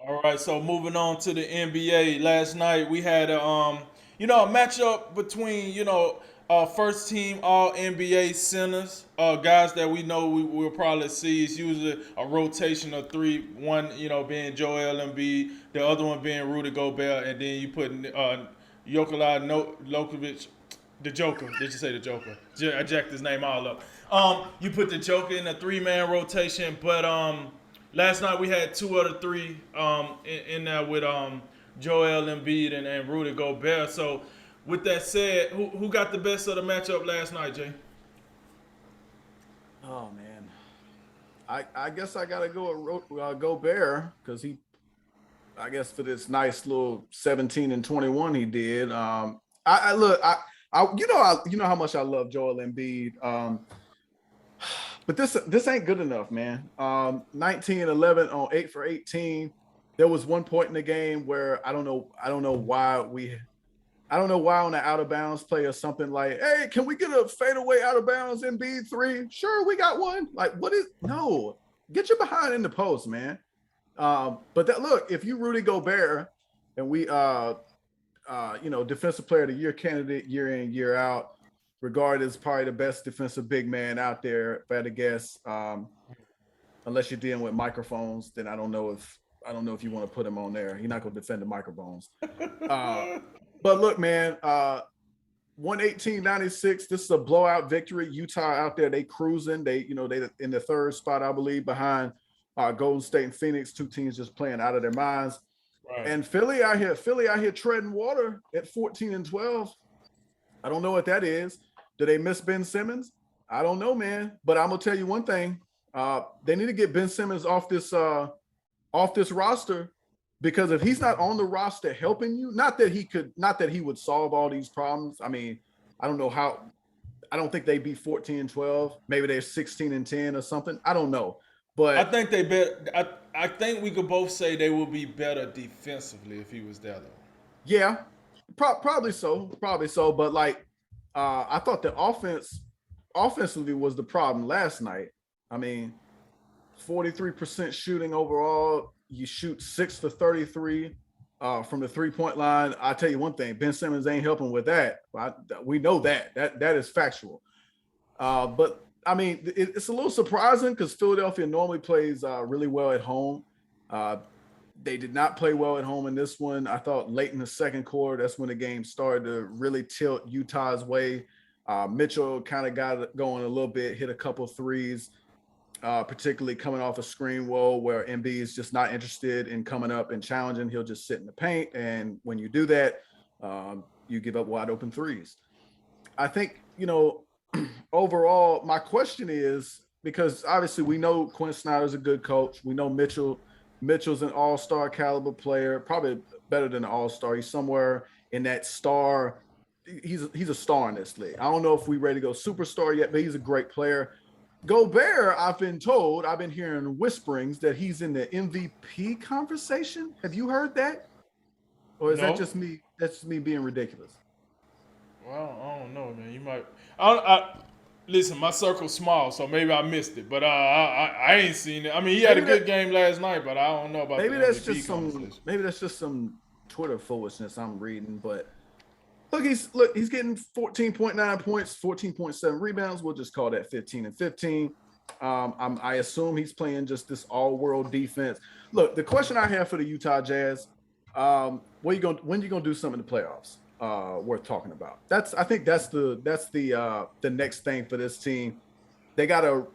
All right, so moving on to the NBA. Last night we had a matchup between first team All NBA centers, guys that we know we will probably see. It's usually a rotation of three. One, being Joel Embiid, the other one being Rudy Gobert, and then you put Jokola Lokovic, the Joker. Did you say the Joker? I jacked his name all up. You put the Joker in a three-man rotation, but last night we had two of the three in there with Joel Embiid and Rudy Gobert. So with that said, who got the best of the matchup last night, Jay? Oh man, I guess I gotta go with Gobert because I guess for this nice little 17 and 21 he did. I look, you know how much I love Joel Embiid. But this ain't good enough, man. 19-11 on 8 for 18. There was one point in the game where I don't know why on the out of bounds play or something like, hey, can we get a fadeaway out of bounds in B3? Sure, we got one. Like, what is no? Get your behind in the post, man. But that look, if you Rudy Gobert and we defensive player of the year candidate year in, year out, regarded as probably the best defensive big man out there, if I had to guess. Unless you're dealing with microphones, then I don't know if you want to put him on there. He's not gonna defend the microphones. Uh, but look, man, 118-96. This is a blowout victory. Utah out there, they cruising. They in the third spot, I believe, behind Golden State and Phoenix. Two teams just playing out of their minds. Right. And Philly out here treading water at 14-12. I don't know what that is. Do they miss Ben Simmons? I don't know, man. But I'm gonna tell you one thing. They need to get Ben Simmons off this roster because if he's not on the roster helping you, not that he would solve all these problems. I mean, I don't know how. I don't think they'd be 14-12. Maybe they're 16-10 or something. I don't know. I But think they bet. I think we could both say they would be better defensively if he was there, though. yeah, probably so. Probably so. But like, I thought the offensively was the problem last night. I mean, 43% shooting overall. You shoot 6 for 33 from the 3 point line. I tell you one thing, Ben Simmons ain't helping with that. We know that. That is factual. But I mean, it's a little surprising because Philadelphia normally plays really well at home. Uh, they did not play well at home in this one. I thought late in the second quarter, that's when the game started to really tilt Utah's way. Mitchell kind of got it going a little bit, hit a couple threes, particularly coming off a screen roll where MB is just not interested in coming up and challenging. He'll just sit in the paint. And when you do that, you give up wide open threes. I think, overall, my question is because obviously we know Quinn Snyder's a good coach. We know Mitchell's an all-star caliber player, probably better than an all-star. He's somewhere in that star. He's a star in this league. I don't know if we're ready to go superstar yet, but he's a great player. Gobert, I've been hearing whisperings that he's in the MVP conversation. Have you heard that? Or is that No. just me? That's just me being ridiculous. Well, I don't know, man. You might. I listen. My circle's small, so maybe I missed it. But I ain't seen it. I mean, he had a Maybe that good game last night, but I don't know about the MVP conversation. maybe that's just some Twitter foolishness I'm reading. But look, he's getting 14.9 points, 14.7 rebounds. We'll just call that 15 and 15. I assume he's playing just this all-world defense. Look, the question I have for the Utah Jazz, when you gonna do something in the playoffs worth talking about? I think that's the next thing for this team. They gotta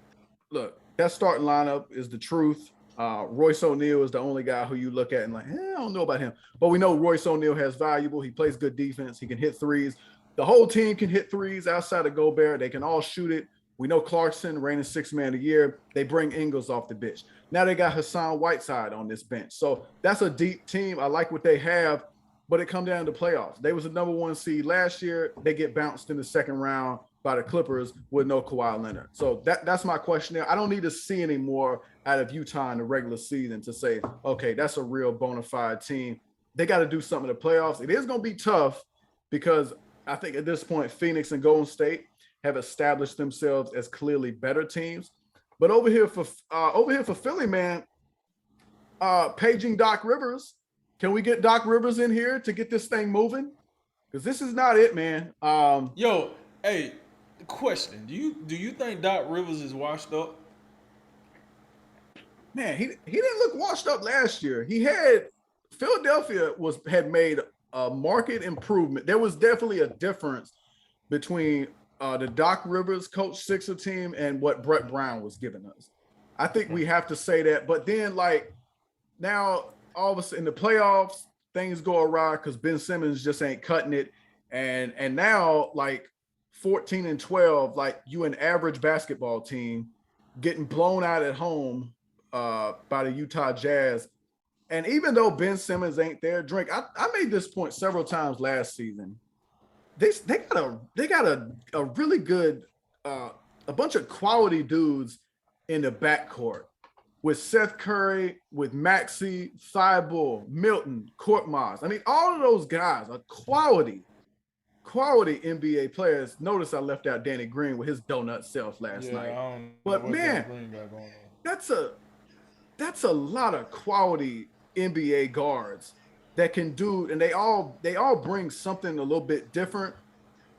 look, that starting lineup is the truth. Royce O'Neal is the only guy who you look at and like, I don't know about him. But we know Royce O'Neal has valuable. He plays good defense. He can hit threes. The whole team can hit threes outside of Gobert. They can all shoot it. We know Clarkson, reigning sixth man of the year. They bring Ingles off the bench. Now they got Hassan Whiteside on this bench. So that's a deep team. I like what they have, but it come down to playoffs. They was the number one seed last year. They get bounced in the second round by the Clippers with no Kawhi Leonard. So that's my question there. I don't need to see any more out of Utah in the regular season to say, okay, that's a real bona fide team. They got to do something in the playoffs. It is going to be tough because I think at this point, Phoenix and Golden State have established themselves as clearly better teams. But over here for Philly, man, Paging Doc Rivers. Can we get Doc Rivers in here to get this thing moving? Because this is not it, man. Yo, hey, question: Do you think Doc Rivers is washed up? Man, he didn't look washed up last year. He had Philadelphia had made a market improvement. There was definitely a difference between the Doc Rivers coach Sixer team and what Brett Brown was giving us. I think we have to say that. But then, like, now all of a sudden in the playoffs, things go awry because Ben Simmons just ain't cutting it. And now, like 14-12, like you an average basketball team getting blown out at home by the Utah Jazz. And even though Ben Simmons ain't there, Drink, I made this point several times last season. They got a really good a bunch of quality dudes in the backcourt with Seth Curry, with Maxey, Thibault, Milton, Korkmaz. I mean, all of those guys are quality NBA players. Notice I left out Danny Green with his donut self last night. But man, that's a lot of quality NBA guards that can do, and they all bring something a little bit different.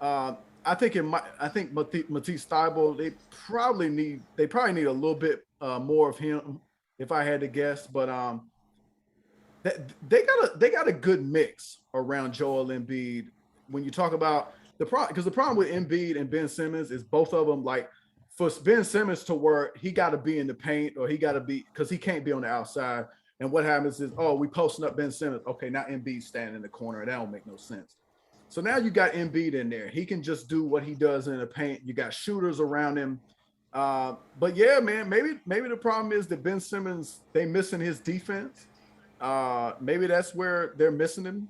I think Matisse Thybulle, they probably need a little bit more of him, if I had to guess. But they got a good mix around Joel Embiid. When you talk about the problem with Embiid and Ben Simmons is both of them, like, for Ben Simmons to work, he got to be in the paint, or he got to be, because he can't be on the outside. And what happens is, we posting up Ben Simmons. Okay, now Embiid standing in the corner. That don't make no sense. So now you got Embiid in there. He can just do what he does in the paint. You got shooters around him. But yeah, man, maybe the problem is that Ben Simmons, they missing his defense. Maybe that's where they're missing him.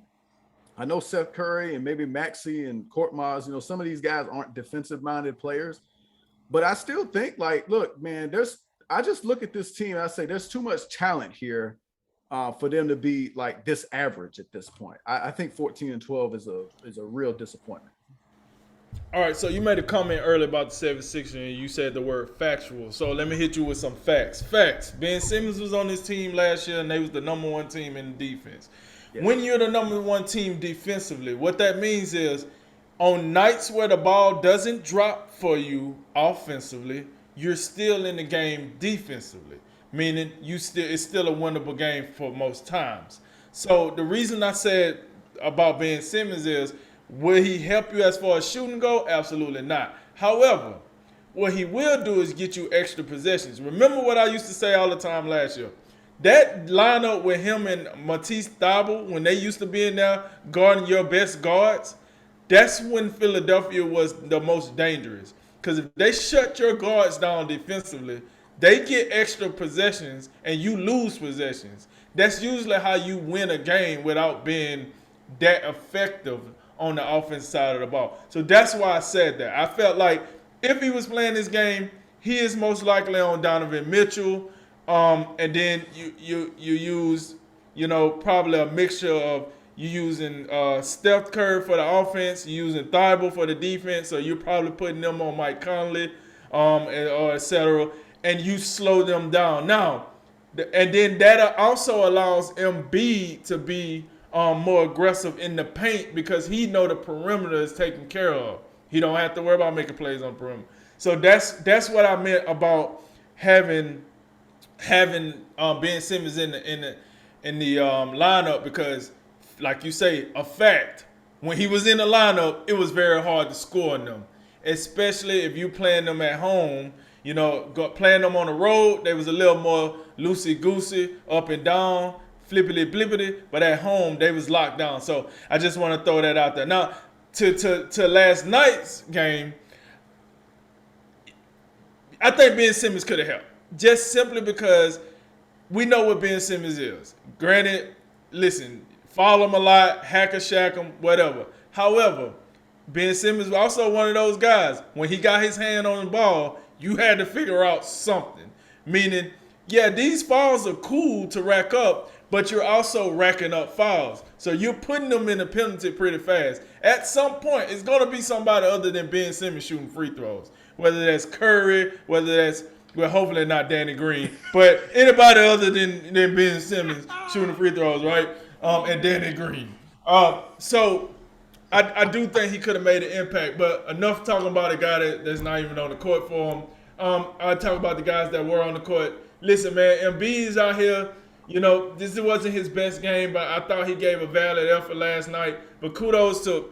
I know Seth Curry and maybe Maxey and Korkmaz, some of these guys aren't defensive-minded players. But I still think, like, look, man, I just look at this team and I say there's too much talent here for them to be like this average at this point. I think 14-12 is a real disappointment. All right, so you made a comment earlier about the 76ers and you said the word factual. So let me hit you with some facts. Facts. Ben Simmons was on this team last year and they was the number one team in defense. Yeah. When you're the number one team defensively, what that means is on nights where the ball doesn't drop for you offensively, you're still in the game defensively, meaning it's still a winnable game for most times. So the reason I said about Ben Simmons is, will he help you as far as shooting go? Absolutely not. However, what he will do is get you extra possessions. Remember what I used to say all the time last year? That lineup with him and Matisse Thybulle, when they used to be in there guarding your best guards, that's when Philadelphia was the most dangerous. Because if they shut your guards down defensively, they get extra possessions and you lose possessions. That's usually how you win a game without being that effective on the offensive side of the ball. So that's why I said that. I felt like if he was playing this game, he is most likely on Donovan Mitchell. And then you use, probably a mixture of you using Steph Curry for the offense, you using Thibault for the defense, so you're probably putting them on Mike Conley, or et cetera, and you slow them down. Now, and then that also allows Embiid to be more aggressive in the paint because he know the perimeter is taken care of. He don't have to worry about making plays on perimeter. So that's what I meant about having Ben Simmons in the lineup, because, like you say, a fact, when he was in the lineup, it was very hard to score on them, especially if you playing them at home. Playing them on the road, they was a little more loosey-goosey, up and down, flippity-blippity, but at home, they was locked down. So I just want to throw that out there. Now, to last night's game, I think Ben Simmons could have helped, just simply because we know what Ben Simmons is. Granted, listen, follow him a lot, hack or shack him, whatever. However, Ben Simmons was also one of those guys, when he got his hand on the ball, you had to figure out something. Meaning, yeah, these fouls are cool to rack up, but you're also racking up fouls. So you're putting them in the penalty pretty fast. At some point, it's going to be somebody other than Ben Simmons shooting free throws. Whether that's Curry, whether that's Well, hopefully not Danny Green, but anybody other than Ben Simmons shooting free throws, right? And Danny Green. So I do think he could have made an impact, but enough talking about a guy that's not even on the court for him. I talk about the guys that were on the court. Listen, man, Embiid's out here. You know, this wasn't his best game, but I thought he gave a valid effort last night. But kudos to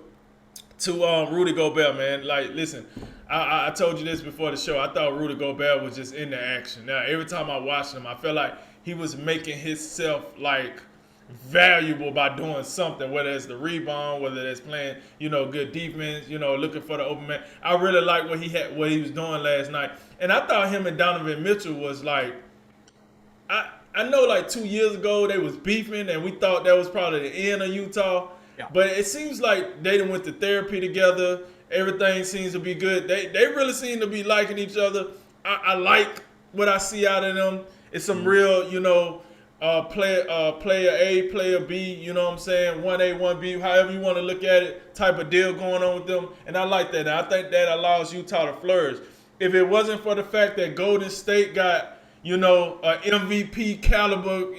Rudy Gobert, man. Like, listen, I told you this before the show. I thought Rudy Gobert was just in the action. Now, every time I watched him, I felt like he was making himself like valuable by doing something, whether it's the rebound, whether it's playing, good defense, looking for the open man. I really like what he was doing last night. And I thought him and Donovan Mitchell was like, I know like 2 years ago they was beefing and we thought that was probably the end of Utah. Yeah. But it seems like they done went to therapy together. Everything seems to be good. They really seem to be liking each other. I like what I see out of them. It's some real, player A, player B, you know what I'm saying? 1A, 1B, however you want to look at it, type of deal going on with them. And I like that. And I think that allows Utah to flourish. If it wasn't for the fact that Golden State got, MVP caliber,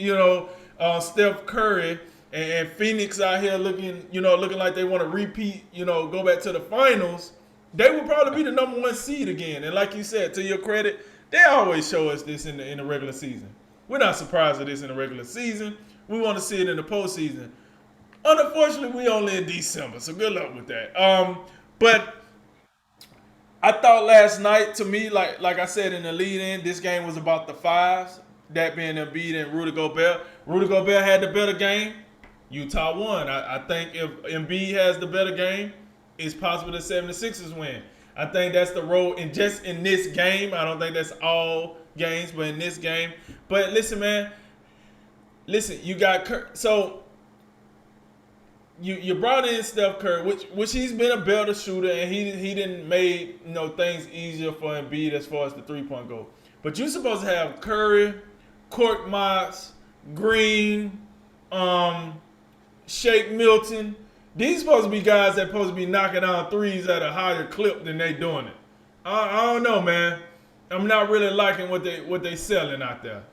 Steph Curry, and Phoenix out here looking like they want to repeat, go back to the finals, they would probably be the number 1 seed again. And like you said, to your credit, they always show us this in the regular season. We're not surprised at this in the regular season. We want to see it in the postseason. Unfortunately, we only in December, so good luck with that. But I thought last night, to me, like I said in the lead-in, this game was about the fives, that being Embiid and Rudy Gobert. Rudy Gobert had the better game. Utah won. I think if Embiid has the better game, it's possible the 76ers win. I think that's the role, and just in this game, I don't think that's all games, but in this game. But listen, man, you got so you brought in Steph Curry, which he's been a better shooter, and he didn't made things easier for Embiid as far as the 3-point goal. But you're supposed to have Curry, Korkmaz, Green, Shake Milton. These supposed to be guys that supposed to be knocking down threes at a higher clip than they doing it. I don't know, man. I'm not really liking what they selling out there.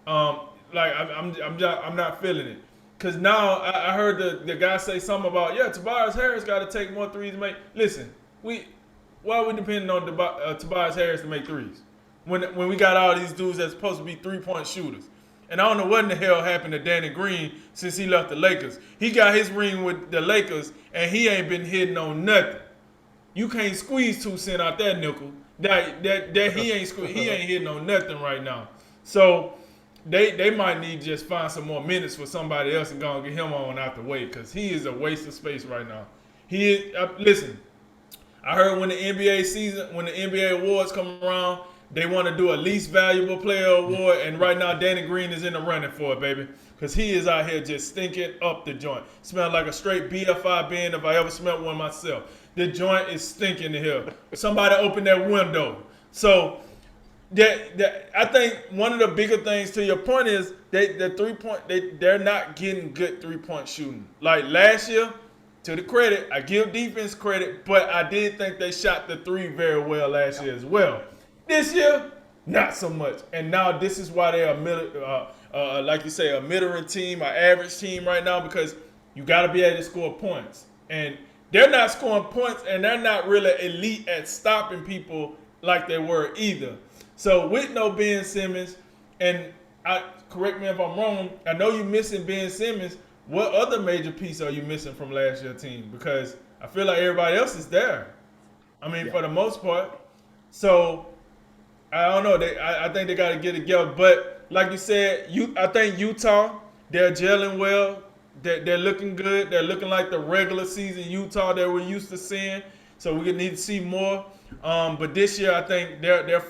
I'm not feeling it. Cause now I heard the guy say something about Tobias Harris got to take more threes to make. Listen, why are we depending on Tobias Harris to make threes when we got all these dudes that's supposed to be 3-point shooters? And I don't know what in the hell happened to Danny Green since he left the Lakers. He got his ring with the Lakers and he ain't been hitting on nothing. You can't squeeze 2 cents out that nickel. That he ain't hitting on nothing right now. So they might need to just find some more minutes for somebody else and go and get him on out the way, because he is a waste of space right now. He is, listen, I heard when the NBA awards come around, they want to do a least valuable player award, and right now Danny Green is in the running for it, baby, because he is out here just stinking up the joint. Smells like a straight BFI bin if I ever smelled one myself. The joint is stinking in here. Somebody open that window. So I think one of the bigger things, to your point, is they're not getting good 3-point shooting. Like last year, to the credit, I give defense credit, but I did think they shot the 3 very well last year as well. This year, not so much. And now this is why they're like you say, a mid-range team, an average team right now, because you got to be able to score points. And they're not scoring points, and they're not really elite at stopping people like they were either. So with no Ben Simmons, and correct me if I'm wrong, I know you're missing Ben Simmons. What other major piece are you missing from last year's team? Because I feel like everybody else is there. I mean, for the most part. So I don't know. I think they got to get it together. But like you said, I think Utah, they're gelling well. They're looking good. They're looking like the regular season Utah that we're used to seeing. So we need to see more. But this year, I think they're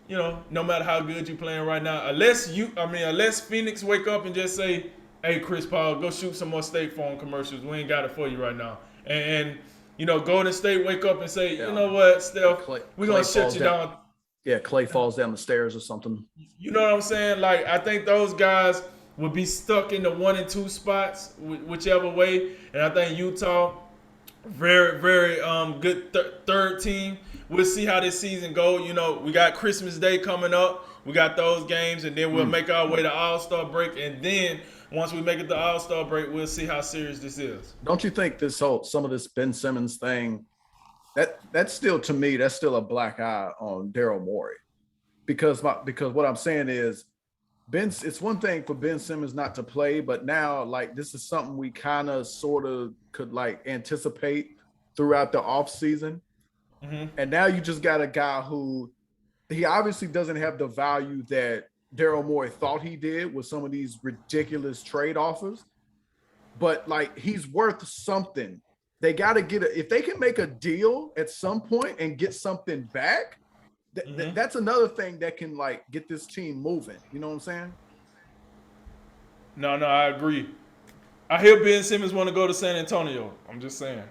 no matter how good you're playing right now, unless Phoenix wake up and just say, "Hey, Chris Paul, go shoot some more State Farm commercials. We ain't got it for you right now." And Golden State wake up and say, "You know what, Steph, we're gonna shut you down." Yeah, Clay falls down the stairs or something. You know what I'm saying? Like, I think those guys would be stuck in the 1 and 2 spots, whichever way. And I think Utah, very, very good third team. we'll see how this season go. You know, we got Christmas Day coming up. We got those games, and then we'll make our way to All-Star break. And then once we make it to All-Star break, we'll see how serious this is. Don't you think some of this Ben Simmons thing, that's still, to me, that's still a black eye on Daryl Morey, because what I'm saying is, it's one thing for Ben Simmons not to play, but now, like, this is something we kind of sort of could, like, anticipate throughout the offseason. And now you just got a guy who, he obviously doesn't have the value that Daryl Morey thought he did with some of these ridiculous trade offers, but, like, he's worth something. They got to if they can make a deal at some point and get something back, that's another thing that can, like, get this team moving. You know what I'm saying? No, I agree. I hear Ben Simmons want to go to San Antonio. I'm just saying.